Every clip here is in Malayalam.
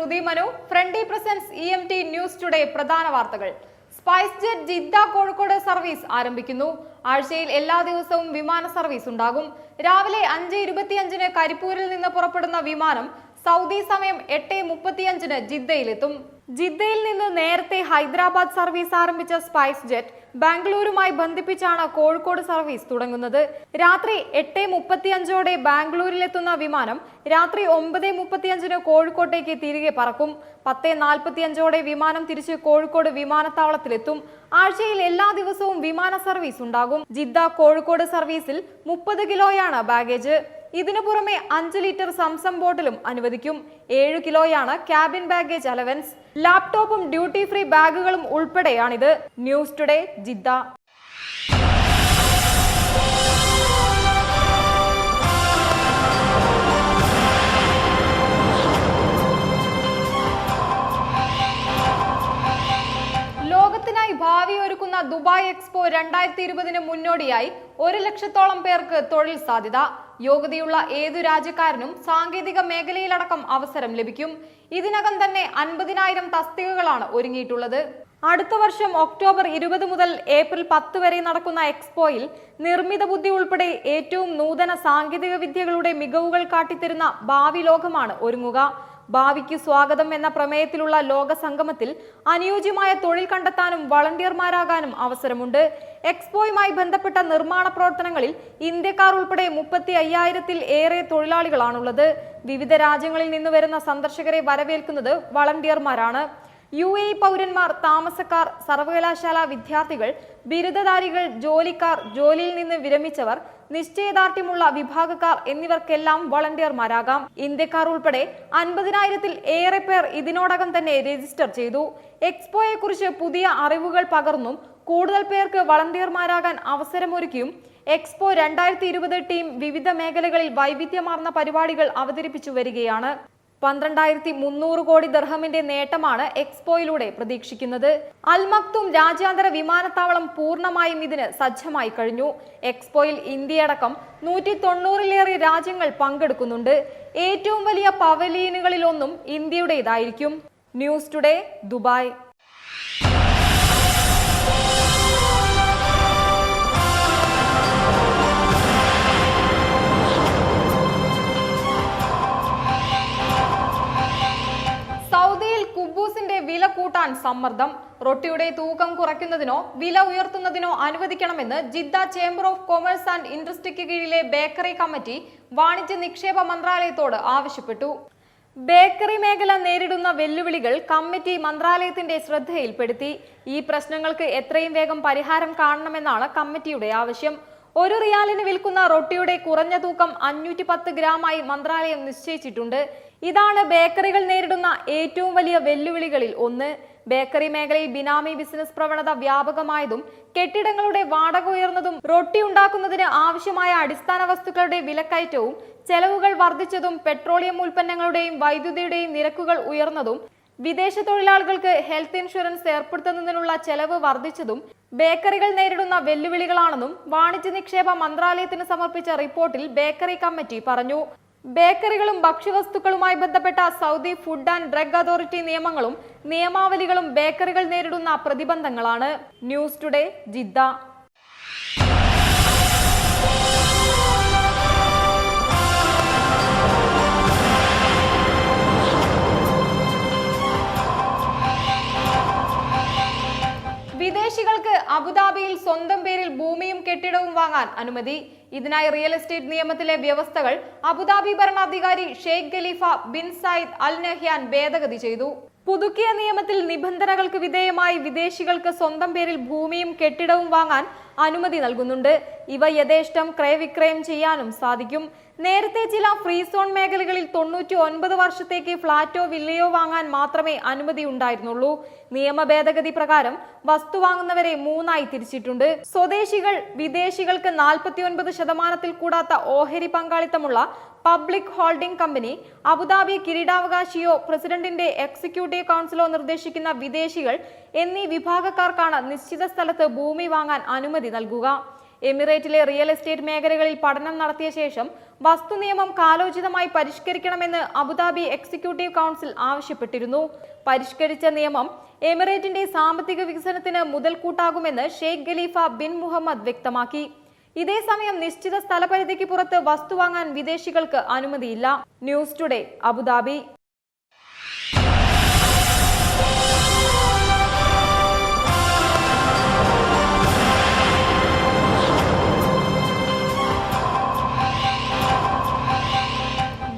ശ്രുതി മനു. ഫ്രണ്ടി പ്രസൻസ് EMT ന്യൂസ് ടുഡേ പ്രധാന വാർത്തകൾ. SpiceJet Jeddah Kozhikode service ആരംഭിക്കുന്നു. ആഴ്ചയിൽ എല്ലാ ദിവസവും വിമാന സർവീസ് ഉണ്ടാകും. രാവിലെ 5:25-ന് കരിപ്പൂരിൽ നിന്ന് പുറപ്പെടുന്ന വിമാനം സൗദി സമയം 8:35-ന് ജിദ്ദയിലെത്തും. ജിദ്ദയിൽ നിന്ന് നേരത്തെ ഹൈദരാബാദ് സർവീസ് ആരംഭിച്ച സ്പൈസ് ജെറ്റ് ബാംഗ്ലൂരുമായി ബന്ധിപ്പിച്ചാണ് കോഴിക്കോട് സർവീസ് തുടങ്ങുന്നത്. രാത്രി 8:35-ഓടെ ബാംഗ്ലൂരിലെത്തുന്ന വിമാനം രാത്രി 9:35-ന് കോഴിക്കോട്ടേക്ക് തിരികെ പറക്കും. 10:45-ഓടെ വിമാനം തിരിച്ച് കോഴിക്കോട് വിമാനത്താവളത്തിലെത്തും. ആഴ്ചയിൽ എല്ലാ ദിവസവും വിമാന സർവീസ് ഉണ്ടാകും. ജിദ്ദ കോഴിക്കോട് സർവീസിൽ 30 കിലോയാണ് ബാഗേജ്. ഇതിനു പുറമെ 5 ലിറ്റർ സംസം ബോട്ടിലും അനുവദിക്കും. 7 കിലോയാണ് ക്യാബിൻ ബാഗേജ് അലവൻസ്. ലാപ്ടോപ്പും ഡ്യൂട്ടി ഫ്രീ ബാഗുകളും ഉൾപ്പെടെയാണിത്. News today Jeddah. ലോകത്തിനായി ഭാവി ഒരുക്കുന്ന ദുബായ് എക്സ്പോ 2020-ന് മുന്നോടിയായി 1 ലക്ഷത്തോളം പേർക്ക് തൊഴിൽ സാധ്യത. യോഗ്യതയുള്ള ഏതു രാജ്യക്കാരനും സാങ്കേതിക മേഖലയിലടക്കം അവസരം ലഭിക്കും. ഇതിനകം തന്നെ 50,000 തസ്തികകളാണ് ഒരുങ്ങിയിട്ടുള്ളത്. അടുത്ത വർഷം ഒക്ടോബർ 20 മുതൽ ഏപ്രിൽ 10 വരെ നടക്കുന്ന എക്സ്പോയിൽ നിർമ്മിത ബുദ്ധി ഉൾപ്പെടെ ഏറ്റവും നൂതന സാങ്കേതിക വിദ്യകളുടെ മികവുകൾ കാട്ടിത്തരുന്ന ഭാവി ലോകമാണ് ഒരുങ്ങുക. ഭാവിക്ക് സ്വാഗതം എന്ന പ്രമേയത്തിലുള്ള ലോക സംഗമത്തിൽ അനുയോജ്യമായ തൊഴിൽ കണ്ടെത്താനും വളണ്ടിയർമാരാകാനും അവസരമുണ്ട്. എക്സ്പോയുമായി ബന്ധപ്പെട്ട നിർമ്മാണ പ്രവർത്തനങ്ങളിൽ ഇന്ത്യക്കാർ ഉൾപ്പെടെ 35,000-ൽ ഏറെ തൊഴിലാളികളാണുള്ളത്. വിവിധ രാജ്യങ്ങളിൽ നിന്ന് വരുന്ന സന്ദർശകരെ വരവേൽക്കുന്നത് വളണ്ടിയർമാരാണ്. UAE പൗരന്മാർ, താമസക്കാർ, സർവകലാശാല വിദ്യാർത്ഥികൾ, ബിരുദധാരികൾ, ജോലിക്കാർ, ജോലിയിൽ നിന്ന് വിരമിച്ചവർ, നിശ്ചയദാർഢ്യമുള്ള വിഭാഗക്കാർ എന്നിവർക്കെല്ലാം വളണ്ടിയർമാരാകാം. ഇന്ത്യക്കാർ ഉൾപ്പെടെ 50,000-ൽ ഏറെ പേർ ഇതിനോടകം തന്നെ രജിസ്റ്റർ ചെയ്തു. എക്സ്പോയെ കുറിച്ച് പുതിയ അറിവുകൾ പകർന്നും കൂടുതൽ പേർക്ക് വളണ്ടിയർമാരാകാൻ അവസരമൊരുക്കിയും എക്സ്പോ 2020 ടീം വിവിധ മേഖലകളിൽ വൈവിധ്യമാർന്ന പരിപാടികൾ അവതരിപ്പിച്ചു വരികയാണ്. 12,300 കോടി ദിർഹമിന്റെ നേട്ടമാണ് എക്സ്പോയിലൂടെ പ്രതീക്ഷിക്കുന്നത്. അൽ മക്തും രാജ്യാന്തര വിമാനത്താവളം പൂർണ്ണമായും ഇതിന് സജ്ജമായി കഴിഞ്ഞു. എക്സ്പോയിൽ ഇന്ത്യയടക്കം 190-ലേറെ രാജ്യങ്ങൾ പങ്കെടുക്കുന്നുണ്ട്. ഏറ്റവും വലിയ പവലിയനുകളിലൊന്നും ഇന്ത്യയുടേതായിരിക്കും. News today Dubai. കുബൂസിന്റെ വില കൂട്ടാൻ സമ്മർദ്ദം. റൊട്ടിയുടെ തൂക്കം കുറയ്ക്കുന്നതിനോ വില ഉയർത്തുന്നതിനോ അനുവദിക്കണമെന്ന് Jeddah chamber of commerce and ഇൻഡസ്ട്രിക്ക് കീഴിലെ ബേക്കറി കമ്മിറ്റി വാണിജ്യ നിക്ഷേപ മന്ത്രാലയത്തോട് ആവശ്യപ്പെട്ടു. ബേക്കറി മേഖല നേരിടുന്ന വെല്ലുവിളികൾ കമ്മിറ്റി മന്ത്രാലയത്തിന്റെ ശ്രദ്ധയിൽപ്പെടുത്തി. ഈ പ്രശ്നങ്ങൾക്ക് എത്രയും വേഗം പരിഹാരം കാണണമെന്നാണ് കമ്മിറ്റിയുടെ ആവശ്യം. 1 റിയാലിന് വിൽക്കുന്ന റൊട്ടിയുടെ കുറഞ്ഞ തൂക്കം 510 ഗ്രാമായി മന്ത്രാലയം നിശ്ചയിച്ചിട്ടുണ്ട്. ഇതാണ് ബേക്കറികൾ നേരിടുന്ന ഏറ്റവും വലിയ വെല്ലുവിളികളിൽ ഒന്ന്. ബേക്കറി മേഖലയിൽ ബിനാമി ബിസിനസ് പ്രവണത വ്യാപകമായതും കെട്ടിടങ്ങളുടെ വാടക ഉയർന്നതും റൊട്ടി ഉണ്ടാക്കുന്നതിന് ആവശ്യമായ അടിസ്ഥാന വസ്തുക്കളുടെ വിലക്കയറ്റവും ചെലവുകൾ വർദ്ധിച്ചതും പെട്രോളിയം ഉൽപ്പന്നങ്ങളുടെയും വൈദ്യുതിയുടെയും നിരക്കുകൾ ഉയർന്നതും വിദേശ തൊഴിലാളികൾക്ക് ഹെൽത്ത് ഇൻഷുറൻസ് ഏർപ്പെടുത്തുന്നതിനുള്ള ചെലവ് വർദ്ധിച്ചതും ബേക്കറികൾ നേരിടുന്ന വെല്ലുവിളികളാണെന്നും വാണിജ്യ നിക്ഷേപ മന്ത്രാലയത്തിന് സമർപ്പിച്ച റിപ്പോർട്ടിൽ ബേക്കറി കമ്മിറ്റി പറഞ്ഞു. ബേക്കറികളും ഭക്ഷ്യവസ്തുക്കളുമായി ബന്ധപ്പെട്ട Saudi food and drug authority നിയമങ്ങളും നിയമാവലികളും ബേക്കറികൾ നേരിടുന്ന പ്രതിബന്ധങ്ങളാണ്. News today Jeddah. വിദേശികൾക്ക് അബുദാബിയിൽ സ്വന്തം പേരിൽ ഭൂമിയും കെട്ടിടവും വാങ്ങാൻ അനുമതി. ഇതിനായി റിയൽ എസ്റ്റേറ്റ് നിയമത്തിലെ വ്യവസ്ഥകൾ അബുദാബി ഭരണാധികാരി Sheikh Khalifa bin Zayed Al Nahyan ഭേദഗതി ചെയ്തു. പുതുക്കിയ നിയമത്തിൽ നിബന്ധനകൾക്ക് വിധേയമായി വിദേശികൾക്ക് സ്വന്തം പേരിൽ ഭൂമിയും കെട്ടിടവും വാങ്ങാൻ അനുമതി നൽകുന്നുണ്ട്. ഇവ യഥേഷ്ടം ക്രയവിക്രയം ചെയ്യാനും സാധിക്കും. നേരത്തെ ചില ഫ്രീ സോൺ മേഖലകളിൽ 99 വർഷത്തേക്ക് ഫ്ളാറ്റോ വില്ലയോ വാങ്ങാൻ മാത്രമേ അനുമതി ഉണ്ടായിരുന്നുള്ളൂ. നിയമ ഭേദഗതി പ്രകാരം വസ്തു വാങ്ങുന്നവരെ 3ആയി തിരിച്ചിട്ടുണ്ട്. സ്വദേശികൾ, വിദേശികൾക്ക് 49% കൂടാത്ത ഓഹരി പങ്കാളിത്തമുള്ള പബ്ലിക് ഹോൾഡിംഗ് കമ്പനി, അബുദാബി കിരീടാവകാശിയോ പ്രസിഡന്റിന്റെ എക്സിക്യൂട്ടീവ് കൗൺസിലോ നിർദ്ദേശിക്കുന്ന വിദേശികൾ എന്നീ വിഭാഗക്കാർക്കാണ് നിശ്ചിത സ്ഥലത്ത് ഭൂമി വാങ്ങാൻ അനുമതി നൽകുക. എമിറേറ്റിലെ റിയൽ എസ്റ്റേറ്റ് മേഖലകളിൽ പഠനം നടത്തിയ ശേഷം വസ്തുനിയമം കാലോചിതമായി പരിഷ്കരിക്കണമെന്ന് അബുദാബി എക്സിക്യൂട്ടീവ് കൗൺസിൽ ആവശ്യപ്പെട്ടിരുന്നു. പരിഷ്കരിച്ച നിയമം എമിറേറ്റിന്റെ സാമ്പത്തിക വികസനത്തിന് മുതൽക്കൂട്ടാകുമെന്ന് ഷെയ്ഖ് ഖലീഫ ബിൻ മുഹമ്മദ് വ്യക്തമാക്കി. ഇതേസമയം നിശ്ചിത സ്ഥലപരിധിക്ക് പുറത്ത് വസ്തു വാങ്ങാൻ വിദേശികൾക്ക് അനുമതിയില്ല. News today, Abu Dhabi.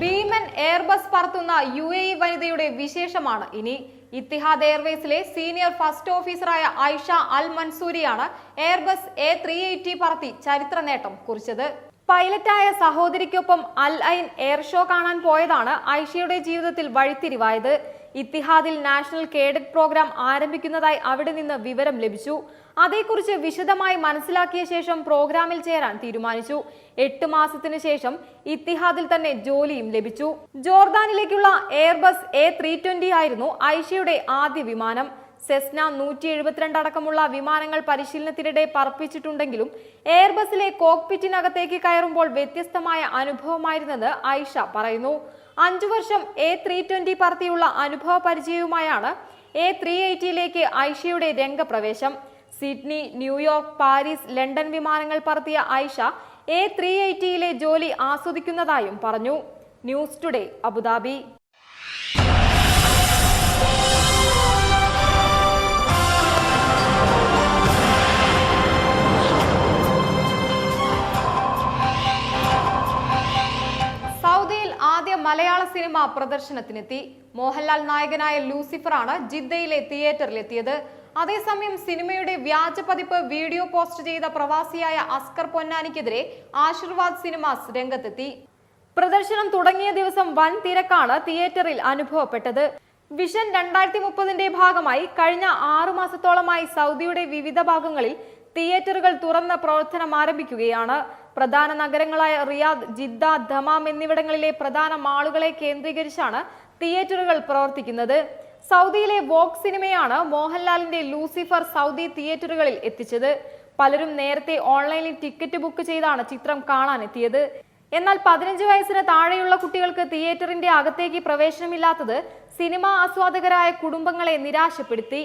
ഭീമൻ എയർബസ് പറത്തുന്ന UAE വനിതയുടെ വിശേഷമാണ് ഇനി. ഇത്തിഹാദ് എയർവേസിലെ സീനിയർ ഫസ്റ്റ് ഓഫീസറായ ഐഷ അൽ മൻസൂരിയാണ് എയർബസ് A380 പറത്തി ചരിത്ര നേട്ടം കുറിച്ചത്. പൈലറ്റായ സഹോദരിക്കൊപ്പം അൽ ഐൻ എയർ ഷോ കാണാൻ പോയതാണ് ഐഷയുടെ ജീവിതത്തിൽ വഴിത്തിരിവായത്. ഇത്തിഹാദിൽ നാഷണൽ കേഡറ്റ് പ്രോഗ്രാം ആരംഭിക്കുന്നതായി അവിടെ നിന്ന് വിവരം ലഭിച്ചു. അതേക്കുറിച്ച് വിശദമായി മനസ്സിലാക്കിയ ശേഷം പ്രോഗ്രാമിൽ ചേരാൻ തീരുമാനിച്ചു. 8 മാസത്തിനു ശേഷം ഇത്തിഹാദിൽ തന്നെ ജോലിയും ലഭിച്ചു. ജോർദാനിലേക്കുള്ള എയർബസ് A320 ആയിരുന്നു ഐഷയുടെ ആദ്യ വിമാനം. സെസ്ന 172 അടക്കമുള്ള വിമാനങ്ങൾ പരിശീലനത്തിനിടെ പറപ്പിച്ചിട്ടുണ്ടെങ്കിലും എയർബസിലെ കോക്പിറ്റിനകത്തേക്ക് കയറുമ്പോൾ വ്യത്യസ്തമായ അനുഭവമായിരുന്നെന്ന് ഐഷ പറയുന്നു. 5 വർഷം A320 പറത്തിയുള്ള അനുഭവ പരിചയവുമായാണ് A380യിലേക്ക് ഐഷയുടെ രംഗപ്രവേശം. സിഡ്നി, ന്യൂയോർക്ക്, പാരീസ്, ലണ്ടൻ വിമാനങ്ങൾ പറത്തിയ ഐഷ A380യിലെ ജോലി ആസ്വദിക്കുന്നതായും പറഞ്ഞു. News today, Abu Dhabi. സൗദിയിൽ ആദ്യ മലയാള സിനിമ പ്രദർശനത്തിനെത്തി. മോഹൻലാൽ നായകനായ ലൂസിഫറാണ് ജിദ്ദയിലെ തിയേറ്ററിലെത്തിയത്. അതേസമയം സിനിമയുടെ വ്യാജ പതിപ്പ് വീഡിയോ പോസ്റ്റ് ചെയ്ത പ്രവാസിയായ അസ്കർ പൊന്നാനിക്കെതിരെ ആശീർവാദ് സിനിമാസ് രംഗത്തെത്തി. പ്രദർശനം തുടങ്ങിയ ദിവസം വൻ തിരക്കാണ് തിയേറ്ററിൽ അനുഭവപ്പെട്ടത്. വിഷൻ 2030ന്റെ ഭാഗമായി കഴിഞ്ഞ 6 മാസത്തോളമായി സൗദിയുടെ വിവിധ ഭാഗങ്ങളിൽ തിയേറ്ററുകൾ തുറന്ന് പ്രവർത്തനം ആരംഭിക്കുകയാണ്. പ്രധാന നഗരങ്ങളായ റിയാദ്, ജിദ്ദ, ദമാം എന്നിവിടങ്ങളിലെ പ്രധാന മാളുകളെ കേന്ദ്രീകരിച്ചാണ് തിയേറ്ററുകൾ പ്രവർത്തിക്കുന്നത്. സൗദിയിലെ വോഗ് സിനിമയാണ് മോഹൻലാലിന്റെ ലൂസിഫർ സൗദി തിയേറ്ററുകളിൽ എത്തിച്ചത്. പലരും നേരത്തെ ഓൺലൈനിൽ ടിക്കറ്റ് ബുക്ക് ചെയ്താണ് ചിത്രം കാണാനെത്തിയത്. എന്നാൽ 15 വയസ്സിന് താഴെയുള്ള കുട്ടികൾക്ക് തിയേറ്ററിന്റെ അകത്തേക്ക് പ്രവേശനമില്ലാത്തത് സിനിമാ ആസ്വാദകരായ കുടുംബങ്ങളെ നിരാശപ്പെടുത്തി.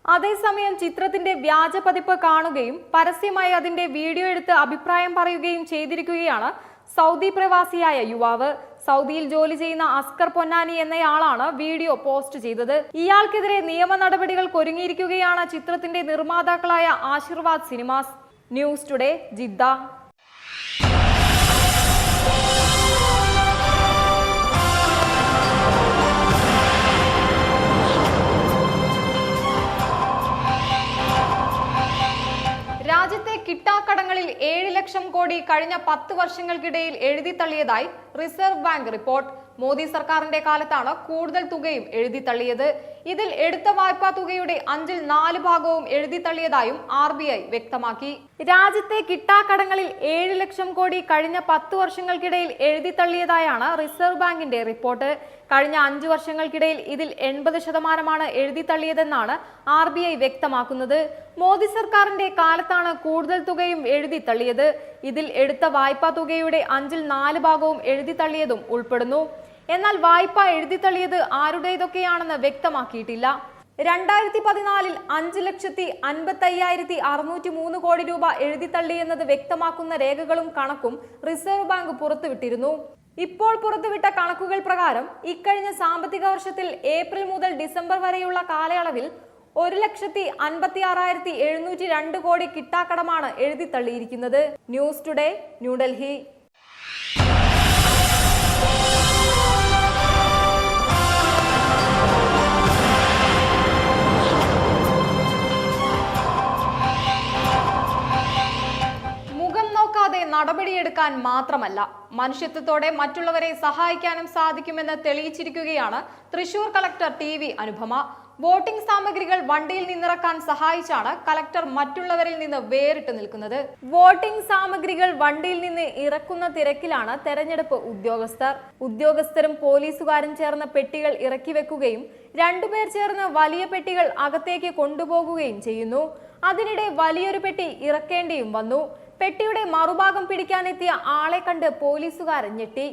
അതേസമയം ചിത്രത്തിന്റെ വ്യാജ പതിപ്പ് കാണുകയും പരസ്യമായി അതിന്റെ വീഡിയോ എടുത്ത് അഭിപ്രായം പറയുകയും ചെയ്തിരിക്കുകയാണ് സൗദി പ്രവാസിയായ യുവാവ്. സൗദിയിൽ ജോലി ചെയ്യുന്ന അസ്കർ പൊന്നാനി എന്നയാളാണ് വീഡിയോ പോസ്റ്റ് ചെയ്തത്. ഇയാൾക്കെതിരെ നിയമ നടപടികൾക്ക് ഒരുങ്ങിയിരിക്കുകയാണ് ചിത്രത്തിന്റെ നിർമ്മാതാക്കളായ Aashirvad Cinemas. News today, Jeddah. രാജ്യത്തെ കിട്ടാക്കടങ്ങളിൽ 7 ലക്ഷം കോടി കഴിഞ്ഞ 10 വർഷങ്ങൾക്കിടയിൽ എഴുതിത്തള്ളിയതായി റിസർവ് ബാങ്ക് റിപ്പോർട്ട്. മോദി സർക്കാരിന്റെ കാലത്താണ് കൂടുതൽ തുകയും എഴുതിത്തള്ളിയത്. ഇതിൽ എടുത്ത വായ്പാ തുകയുടെ 4 ഭാഗവും എഴുതിത്തള്ളിയതായും RBI വ്യക്തമാക്കി. രാജ്യത്തെ കിട്ടാക്കടങ്ങളിൽ 7 ലക്ഷം കോടി കഴിഞ്ഞ 10 വർഷങ്ങൾക്കിടയിൽ എഴുതിത്തള്ളിയതായാണ് റിസർവ് ബാങ്കിന്റെ റിപ്പോർട്ട്. കഴിഞ്ഞ 5 വർഷങ്ങൾക്കിടയിൽ ഇതിൽ 80% എഴുതിത്തള്ളിയതെന്നാണ് RBI വ്യക്തമാക്കുന്നത്. മോദി സർക്കാരിന്റെ കാലത്താണ് കൂടുതൽ തുകയും എഴുതിത്തള്ളിയത്. ഇതിൽ എടുത്ത വായ്പാ തുകയുടെ 4 ഭാഗവും എഴുതിത്തള്ളിയതും ഉൾപ്പെടുന്നു. എന്നാൽ വായ്പ എഴുതിത്തള്ളിയത് ആരുടേതൊക്കെയാണെന്ന് വ്യക്തമാക്കിയിട്ടില്ല. 2014 5,55,603 കോടി രൂപ എഴുതിത്തള്ളിയെന്നത് വ്യക്തമാക്കുന്ന രേഖകളും കണക്കും റിസർവ് ബാങ്ക് പുറത്തുവിട്ടിരുന്നു. ഇപ്പോൾ പുറത്തുവിട്ട കണക്കുകൾ പ്രകാരം ഇക്കഴിഞ്ഞ സാമ്പത്തിക വർഷത്തിൽ ഏപ്രിൽ മുതൽ ഡിസംബർ വരെയുള്ള കാലയളവിൽ 1,56,702 കോടി കിട്ടാക്കടമാണ് എഴുതിത്തള്ളിയിരിക്കുന്നത്. News today, New Delhi. നടപടിയെടുക്കാൻ മാത്രമല്ല, മനുഷ്യത്വത്തോടെ മറ്റുള്ളവരെ സഹായിക്കാനും സാധിക്കുമെന്ന് തെളിയിച്ചിരിക്കുകയാണ് Thrissur collector TV Anupama. Voting സാമഗ്രികൾ വണ്ടിയിൽ നിന്നിറക്കാൻ സഹായിച്ചാണ് കളക്ടർ മറ്റുള്ളവരിൽ നിന്ന് വേറിട്ട് നിൽക്കുന്നത്. വോട്ടിംഗ് സാമഗ്രികൾ വണ്ടിയിൽ നിന്ന് ഇറക്കുന്ന തിരക്കിലാണ് തെരഞ്ഞെടുപ്പ് ഉദ്യോഗസ്ഥരും പോലീസുകാരും ചേർന്ന് പെട്ടികൾ ഇറക്കി വെക്കുകയും 2 പേർ ചേർന്ന് വലിയ പെട്ടികൾ അകത്തേക്ക് കൊണ്ടുപോകുകയും ചെയ്യുന്നു. അതിനിടെ വലിയൊരു പെട്ടി ഇറക്കേണ്ടിയും വന്നു. പെട്ടിയുടെ മറുഭാഗം പിടിക്കാനെത്തിയ ആളെ കണ്ട് പോലീസുകാരൻ ഞെട്ടി.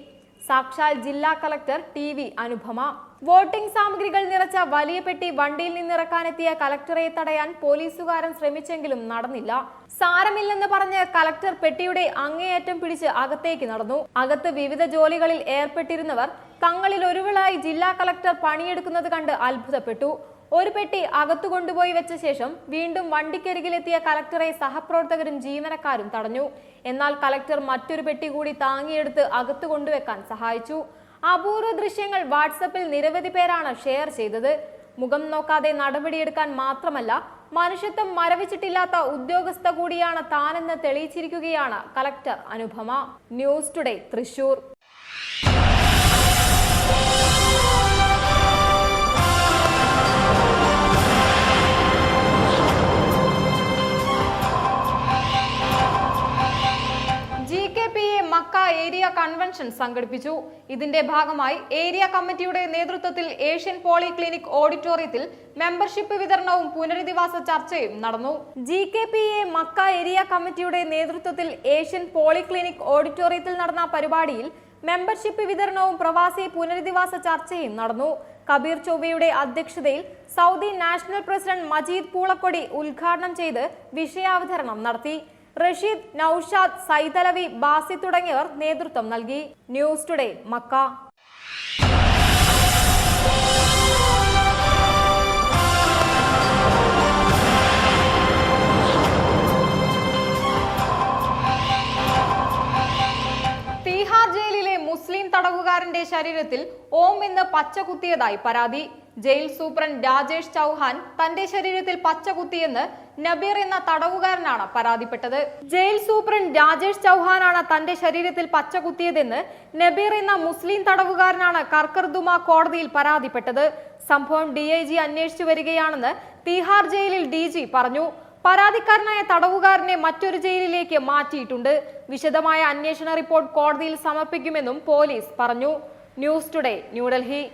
സാക്ഷാൽ ജില്ലാ കളക്ടർ TV അനുപമ. വോട്ടിംഗ് സാമഗ്രികൾ നിറച്ച വലിയ പെട്ടി വണ്ടിയിൽ നിന്നിറക്കാനെത്തിയ കളക്ടറെ തടയാൻ പോലീസുകാരൻ ശ്രമിച്ചെങ്കിലും നടന്നില്ല. സാരമില്ലെന്ന് പറഞ്ഞ് കളക്ടർ പെട്ടിയുടെ അങ്ങേയറ്റം പിടിച്ച് അകത്തേക്ക് നടന്നു. അകത്ത് വിവിധ ജോലികളിൽ ഏർപ്പെട്ടിരുന്നവർ തങ്ങളിൽ ഒരുവളായി ജില്ലാ കളക്ടർ പണിയെടുക്കുന്നത് കണ്ട് അത്ഭുതപ്പെട്ടു. ഒരു പെട്ടി അകത്തു കൊണ്ടുപോയി വെച്ച ശേഷം വീണ്ടും വണ്ടിക്കരികിലെത്തിയ കളക്ടറെ സഹപ്രവർത്തകരും ജീവനക്കാരും തടഞ്ഞു. എന്നാൽ കളക്ടർ മറ്റൊരു പെട്ടി കൂടി താങ്ങിയെടുത്ത് അകത്തു കൊണ്ടുവെക്കാൻ സഹായിച്ചു. അപൂർവ ദൃശ്യങ്ങൾ വാട്സപ്പിൽ നിരവധി പേരാണ് ഷെയർ ചെയ്തത്. മുഖം നോക്കാതെ നടപടിയെടുക്കാൻ മാത്രമല്ല, മനുഷ്യത്വം മരവിച്ചിട്ടില്ലാത്ത ഉദ്യോഗസ്ഥ കൂടിയാണ് താനെന്ന് തെളിയിച്ചിരിക്കുകയാണ് collector Anupama. News today Thrissur. Mecca area convention സംഘടിപ്പിച്ചു. ഇതിന്റെ ഭാഗമായി ഏരിയ കമ്മിറ്റിയുടെ നേതൃത്വത്തിൽ ഏഷ്യൻ പോളിക്ലിനിക് ഓഡിറ്റോറിയത്തിൽ മെമ്പർഷിപ്പ് വിതരണവും പുനരധിവാസ ചർച്ചയും നടന്നു. GKPA മക്ക ഏരിയ കമ്മിറ്റിയുടെ നേതൃത്വത്തിൽ ഏഷ്യൻ പോളിക്ലിനിക് ഓഡിറ്റോറിയത്തിൽ നടന്ന പരിപാടിയിൽ മെമ്പർഷിപ്പ് വിതരണവും പ്രവാസി പുനരധിവാസ ചർച്ചയും നടന്നു. കബീർ ചൊവ്വയുടെ അധ്യക്ഷതയിൽ സൗദി നാഷണൽ പ്രസിഡന്റ് മജീദ് പൂളക്കൊടി ഉദ്ഘാടനം ചെയ്ത് വിഷയാവതരണം നടത്തി. റഷീദ്, നൌഷാദ്, സൈതലവി, ബാസി തുടങ്ങിയവർ നേതൃത്വം നൽകി. News today Mecca. തീഹാർ ജയിലിലെ മുസ്ലിം തടവുകാരന്റെ ശരീരത്തിൽ ഓം എന്ന് പച്ച കുത്തിയതായി പരാതി. ജയിൽ സൂപ്രണ്ട് രാജേഷ് ചൗഹാൻ തന്റെ ശരീരത്തിൽ പച്ച കുത്തിയെന്ന് നബീർ എന്ന തടവുകാരനാണ് പരാതിപ്പെട്ടത്. ജയിൽ സൂപ്രണ്ട് രാജേഷ് ചൗഹാനാണ് തന്റെ ശരീരത്തിൽ പച്ച കുത്തിയതെന്ന് നബീർ എന്ന മുസ്ലിം തടവുകാരനാണ് കർക്കർദുമ കോടതിയിൽ പരാതിപ്പെട്ടത്. സംഭവം DIG അന്വേഷിച്ചു വരികയാണെന്ന് തീഹാർ ജയിലിൽ DG പറഞ്ഞു. പരാതിക്കാരനായ തടവുകാരനെ മറ്റൊരു ജയിലിലേക്ക് മാറ്റിയിട്ടുണ്ട്. വിശദമായ അന്വേഷണ റിപ്പോർട്ട് കോടതിയിൽ സമർപ്പിക്കുമെന്നും പോലീസ് പറഞ്ഞു. News today New Delhi.